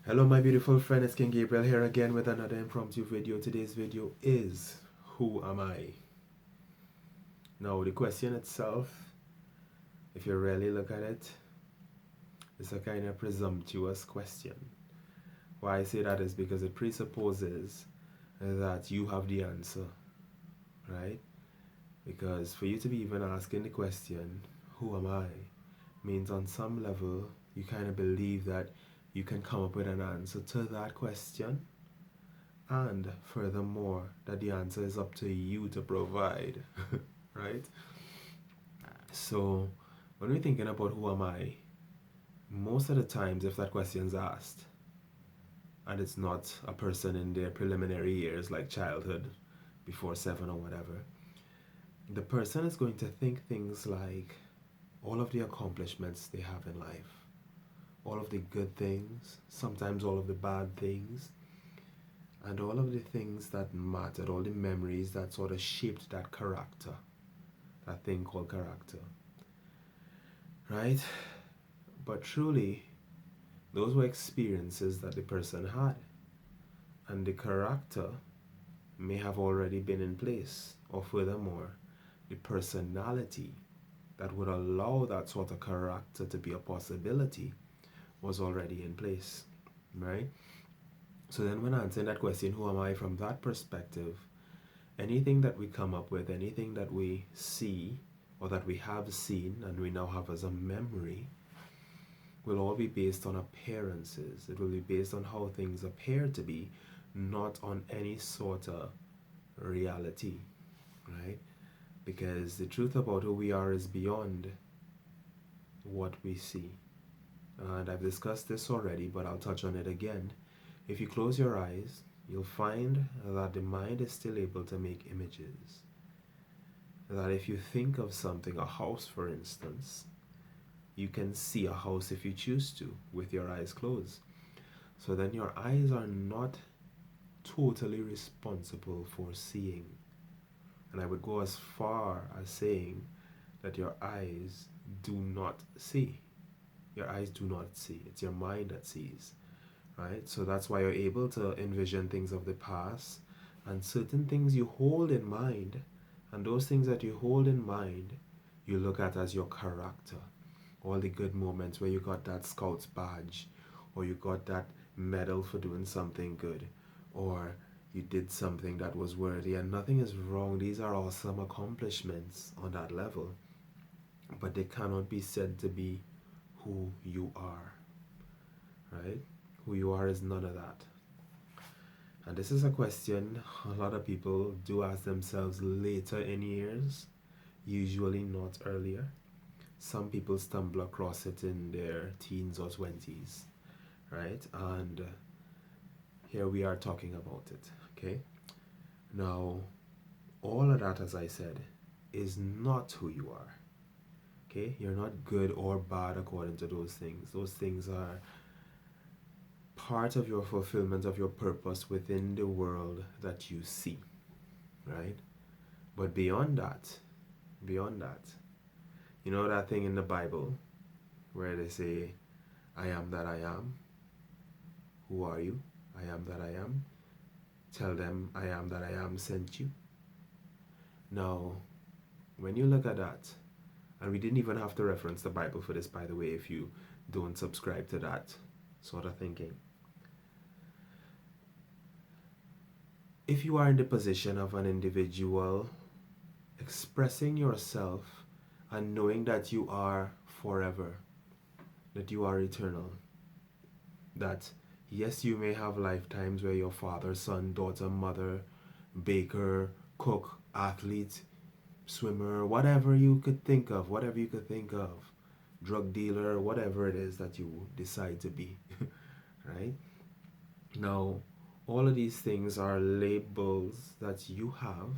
Hello my beautiful friend, it's King Gabriel here again with another impromptu video. Today's video is who am I? Now the question itself, if you really look at it, it's a kind of presumptuous question. Why I say that is because it presupposes that you have the answer, right? Because for you to be even asking the question, who am I, means on some level you kind of believe that you can come up with an answer to that question, and furthermore that the answer is up to you to provide. Right? So when we're thinking about who am I, most of the times if that question is asked and it's not a person in their preliminary years like childhood, before 7 or whatever, the person is going to think things like all of the accomplishments they have in life, all of the good things, sometimes all of the bad things, and all of the things that mattered, all the memories that sort of shaped that character, that thing called character, right? But truly, those were experiences that the person had, and the character may have already been in place, or furthermore, the personality that would allow that sort of character to be a possibility was already in place, right? So then when answering that question, who am I, from that perspective, anything that we come up with, anything that we see or that we have seen and we now have as a memory, will all be based on appearances. It will be based on how things appear to be, not on any sort of reality, right? Because the truth about who we are is beyond what we see. And I've discussed this already, but I'll touch on it again. If you close your eyes, you'll find that the mind is still able to make images. That if you think of something, a house for instance, you can see a house if you choose to with your eyes closed. So then your eyes are not totally responsible for seeing. And I would go as far as saying that your eyes do not see. Your eyes do not see. It's your mind that sees, right? So that's why you're able to envision things of the past and certain things you hold in mind, and those things that you hold in mind you look at as your character. All the good moments where you got that Scouts badge, or you got that medal for doing something good, or you did something that was worthy, and nothing is wrong. These are awesome accomplishments on that level, but they cannot be said to be who you are, right? Who you are is none of that. And this is a question a lot of people do ask themselves later in years, usually not earlier. Some people stumble across it in their teens or 20s, right? And here we are talking about it, okay? Now, all of that, as I said, is not who you are, okay? You're not good or bad according to those things. Those things are part of your fulfillment of your purpose within the world that you see, right? But beyond that, you know that thing in the Bible where they say, I am that I am? Who are you? I am that I am. Tell them I am that I am sent you. Now, when you look at that, and we didn't even have to reference the Bible for this, by the way, if you don't subscribe to that sort of thinking. If you are in the position of an individual expressing yourself and knowing that you are forever, that you are eternal, that yes, you may have lifetimes where your father, son, daughter, mother, baker, cook, athlete, swimmer, whatever you could think of, drug dealer, whatever it is that you decide to be, right? Now, all of these things are labels that you have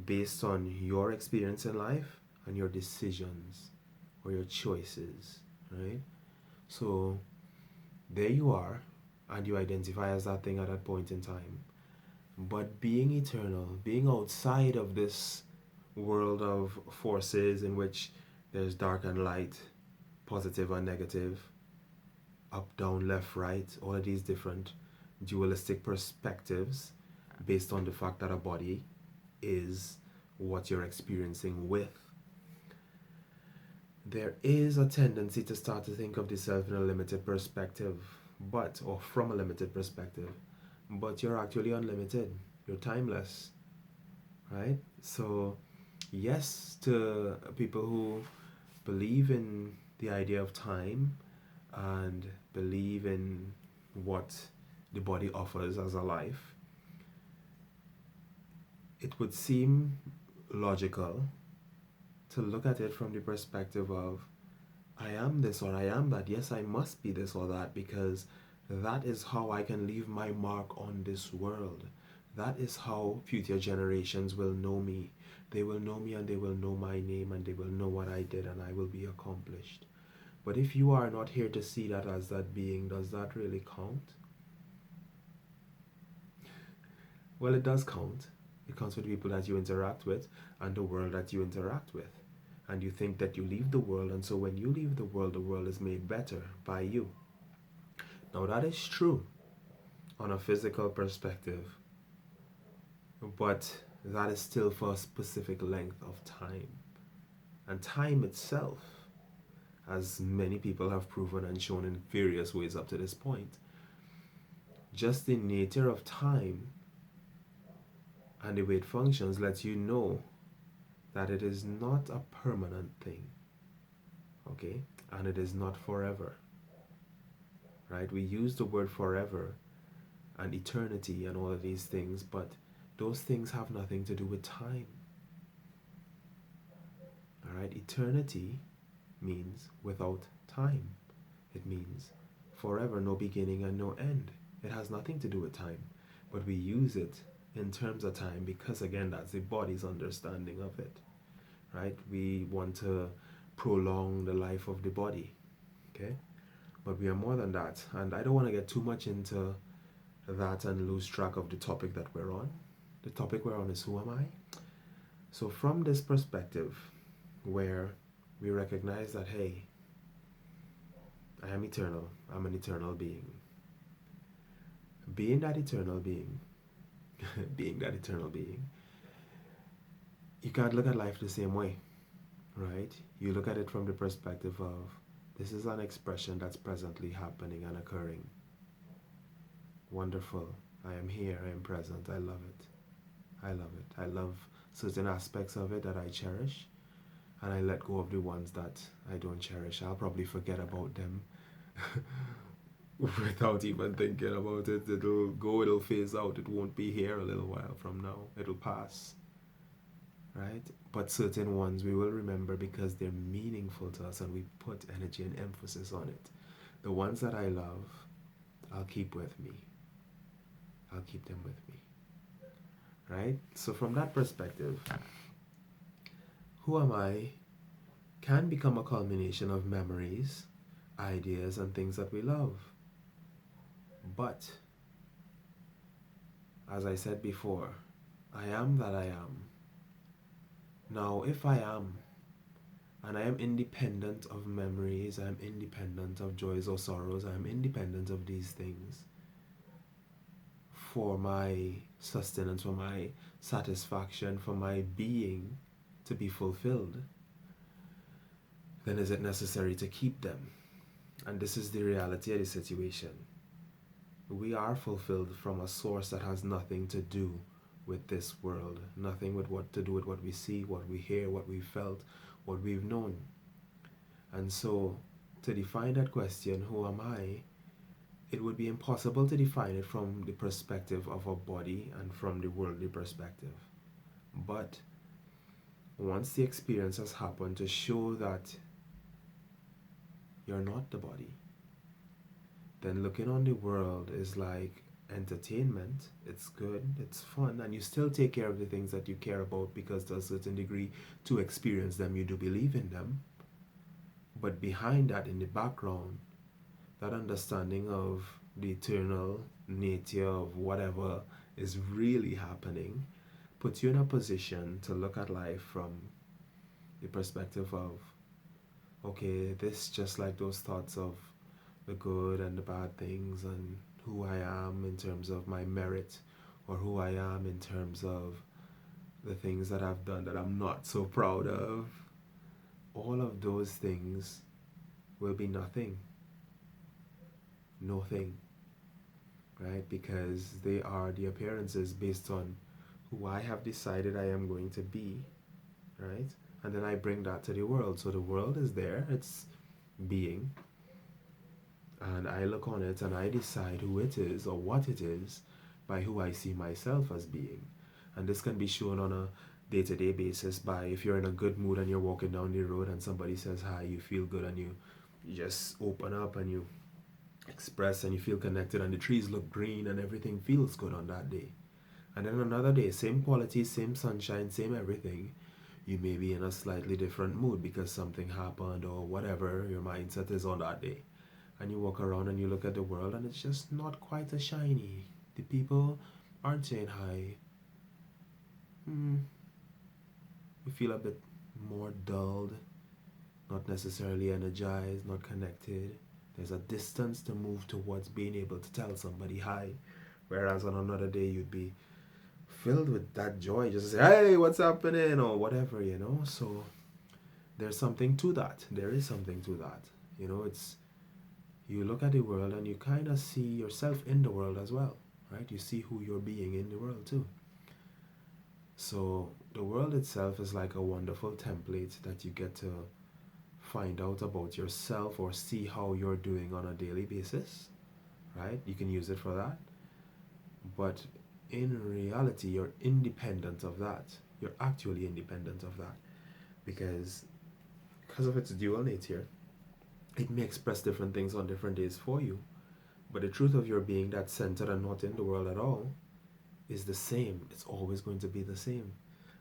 based on your experience in life and your decisions or your choices, right? So there you are, and you identify as that thing at that point in time. But being eternal, being outside of this world of forces in which there's dark and light, positive and negative, up, down, left, right, all of these different dualistic perspectives based on the fact that a body is what you're experiencing with, there is a tendency to start to think of the self in a limited perspective, or from a limited perspective, but you're actually unlimited, you're timeless, right? So, yes, to people who believe in the idea of time and believe in what the body offers as a life, it would seem logical to look at it from the perspective of, I am this or I am that. Yes, I must be this or that because that is how I can leave my mark on this world. That is how future generations will know me. They will know me and they will know my name and they will know what I did and I will be accomplished. But if you are not here to see that as that being, does that really count? Well, it does count. It counts with the people that you interact with and the world that you interact with. And you think that you leave the world, and so when you leave the world is made better by you. Now that is true on a physical perspective, but that is still for a specific length of time. And time itself, as many people have proven and shown in various ways up to this point, just the nature of time and the way it functions lets you know that it is not a permanent thing, okay? And it is not forever, right? We use the word forever and eternity and all of these things, but those things have nothing to do with time, all right? Eternity means without time. It means forever, no beginning and no end. It has nothing to do with time, but we use it in terms of time because, again, that's the body's understanding of it, right? We want to prolong the life of the body, okay? But we are more than that, and I don't want to get too much into that and lose track of the topic that we're on. The topic we're on is, who am I? So from this perspective, where we recognize that, hey, I am eternal, I'm an eternal being. Being that eternal being, being that eternal being, you can't look at life the same way, right? You look at it from the perspective of, this is an expression that's presently happening and occurring. Wonderful. I am here, I am present, I love it. I love it. I love certain aspects of it that I cherish, and I let go of the ones that I don't cherish. I'll probably forget about them without even thinking about it. It'll go, it'll phase out. It won't be here a little while from now. It'll pass, right? But certain ones we will remember because they're meaningful to us and we put energy and emphasis on it. The ones that I love, I'll keep with me. I'll keep them with me, right? So from that perspective, who am I can become a culmination of memories, ideas, and things that we love. But, as I said before, I am that I am. Now, if I am, and I am independent of memories, I am independent of joys or sorrows, I am independent of these things for my sustenance, for my satisfaction, for my being to be fulfilled, then is it necessary to keep them? And this is the reality of the situation. We are fulfilled from a source that has nothing to do with this world, nothing with what to do with what we see, what we hear, what we felt, what we've known. And so, to define that question, who am I, it would be impossible to define it from the perspective of a body and from the worldly perspective. But once the experience has happened to show that you're not the body, then looking on the world is like entertainment. It's good, it's fun, and you still take care of the things that you care about because to a certain degree, to experience them, you do believe in them. But behind that, in the background, that understanding of the eternal nature of whatever is really happening puts you in a position to look at life from the perspective of, okay, this just like those thoughts of the good and the bad things, and who I am in terms of my merit, or who I am in terms of the things that I've done that I'm not so proud of, all of those things will be nothing. Nothing. Right? Because they are the appearances based on who I have decided I am going to be. Right? And then I bring that to the world. So the world is there, it's being, and I look on it and I decide who it is or what it is by who I see myself as being. And this can be shown on a day-to-day basis by if you're in a good mood and you're walking down the road and somebody says hi, you feel good, and you just open up and you express and you feel connected, and the trees look green and everything feels good on that day. And then another day, same quality, same sunshine, same everything, you may be in a slightly different mood because something happened or whatever your mindset is on that day. And you walk around and you look at the world and it's just not quite as shiny. The people aren't saying hi. You feel a bit more dulled, not necessarily energized, not connected. There's a distance to move towards being able to tell somebody hi. Whereas on another day you'd be filled with that joy, just say, hey, what's happening, or whatever, So there's something to that. There is something to that. It's, you look at the world and you kind of see yourself in the world as well, right? You see who you're being in the world too. So the world itself is like a wonderful template that you get to find out about yourself or see how you're doing on a daily basis, right? You can use it for that. But in reality, you're independent of that. You're actually independent of that. Because of its dual nature, it may express different things on different days for you. But the truth of your being that's centered and not in the world at all is the same. It's always going to be the same.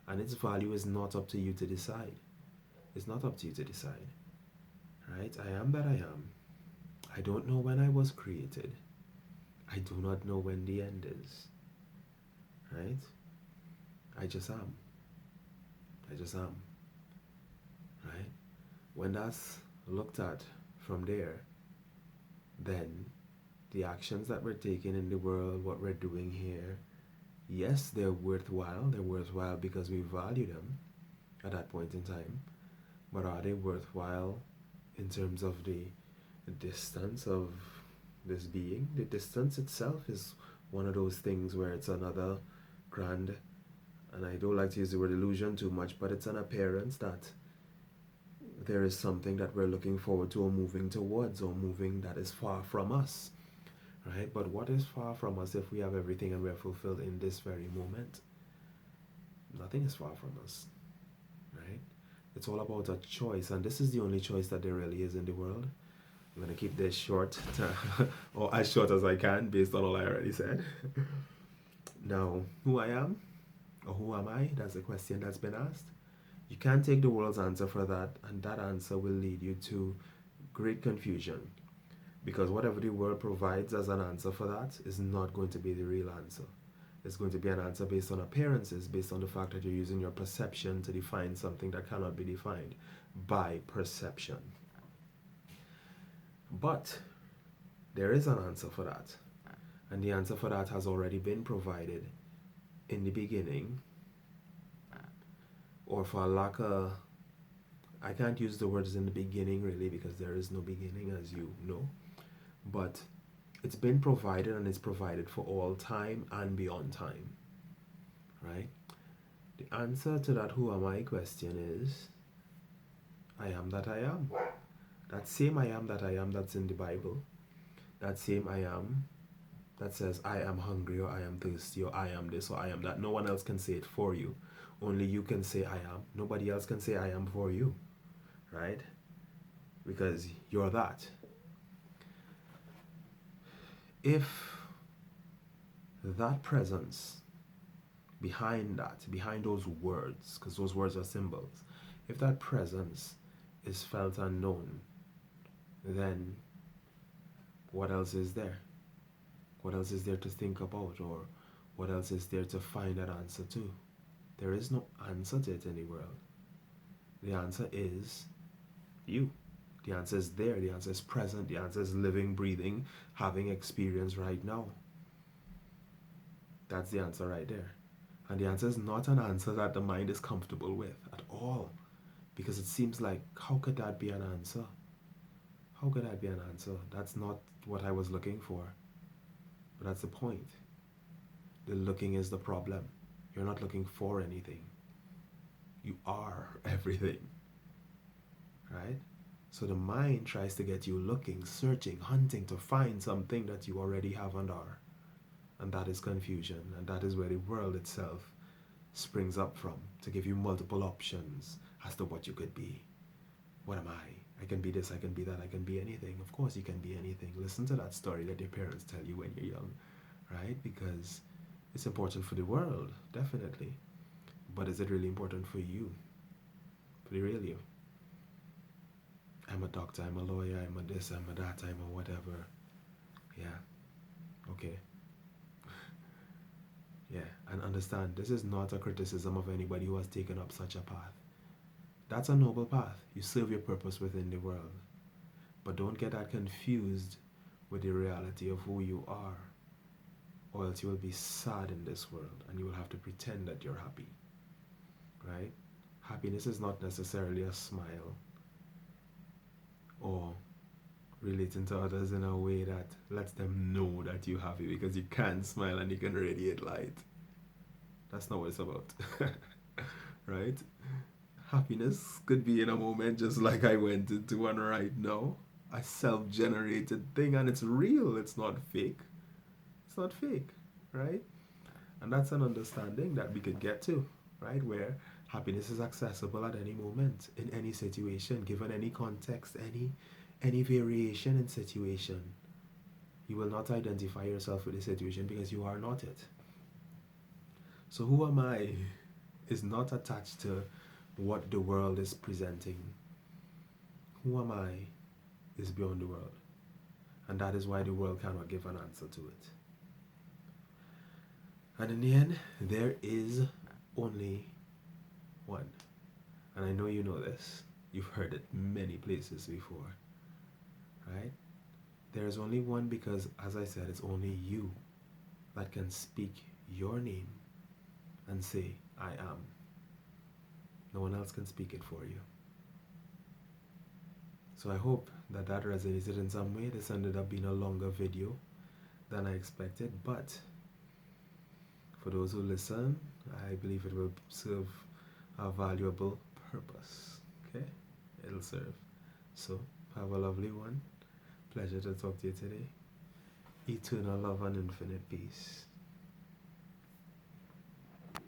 And its value is not up to you to decide. It's not up to you to decide. Right? I am that I am. I don't know when I was created. I do not know when the end is. Right? I just am. I just am. Right? When that's looked at from there, then the actions that we're taking in the world, what we're doing here, yes, they're worthwhile. They're worthwhile because we value them at that point in time. But are they worthwhile in terms of the distance of this being? The distance itself is one of those things where it's another grand, and I don't like to use the word illusion too much, but it's an appearance that there is something that we're looking forward to or moving towards, or moving that is far from us, right? But what is far from us if we have everything and we're fulfilled in this very moment? Nothing is far from us, right? It's all about a choice, and this is the only choice that there really is in the world. I'm going to keep this short, or as short as I can, based on all I already said. Now, who I am, or who am I? That's the question that's been asked. You can't take the world's answer for that, and that answer will lead you to great confusion. Because whatever the world provides as an answer for that is not going to be the real answer. It's going to be an answer based on appearances, based on the fact that you're using your perception to define something that cannot be defined by perception. But there is an answer for that. And the answer for that has already been provided in the beginning. Or for lack of, I can't use the words in the beginning really, because there is no beginning, as you know. But it's been provided, and it's provided for all time and beyond time. Right? The answer to that who am I question is, I am that I am. That same I am that I am that's in the Bible. That same I am that says I am hungry, or I am thirsty, or I am this, or I am that. No one else can say it for you. Only you can say I am. Nobody else can say I am for you. Right? Because you're that. If that presence behind that, behind those words, because those words are symbols, if that presence is felt unknown, then what else is there? What else is there to think about, or what else is there to find that answer to? There is no answer to it in the world. The answer is you. The answer is there. The answer is present. The answer is living, breathing, having experience right now. That's the answer right there. And the answer is not an answer that the mind is comfortable with at all. Because it seems like, how could that be an answer? How could that be an answer? That's not what I was looking for. But that's the point. The looking is the problem. You're not looking for anything. You are everything. Right? So the mind tries to get you looking, searching, hunting to find something that you already have and are. And that is confusion. And that is where the world itself springs up from, to give you multiple options as to what you could be. What am I? I can be this, I can be that, I can be anything. Of course you can be anything. Listen to that story that your parents tell you when you're young, right? Because it's important for the world, definitely. But is it really important for you? For the real you? I'm a doctor, I'm a lawyer, I'm a this, I'm a that, I'm a whatever. Yeah. Okay. Yeah. And understand, this is not a criticism of anybody who has taken up such a path. That's a noble path. You serve your purpose within the world. But don't get that confused with the reality of who you are, or else you will be sad in this world and you will have to pretend that you're happy. Right? Happiness is not necessarily a smile or relating to others in a way that lets them know that you're happy, because you can smile and you can radiate light. That's not what it's about. Right? Happiness could be in a moment just like I went into one right now. A self-generated thing, and it's real. It's not fake. It's not fake, right? And that's an understanding that we could get to, right? Where happiness is accessible at any moment, in any situation, given any context, any variation in situation. You will not identify yourself with the situation because you are not it. So who am I is not attached to what the world is presenting. Who am I is beyond the world. And that is why the world cannot give an answer to it. And in the end, there is only one. And I know you know this. You've heard it many places before. Right? There is only one because, as I said, it's only you that can speak your name and say, I am. No one else can speak it for you. So I hope that that resonated in some way. This ended up being a longer video than I expected, but for those who listen, I believe it will serve a valuable purpose. Okay? It'll serve. So, have a lovely one. Pleasure to talk to you today. Eternal love and infinite peace.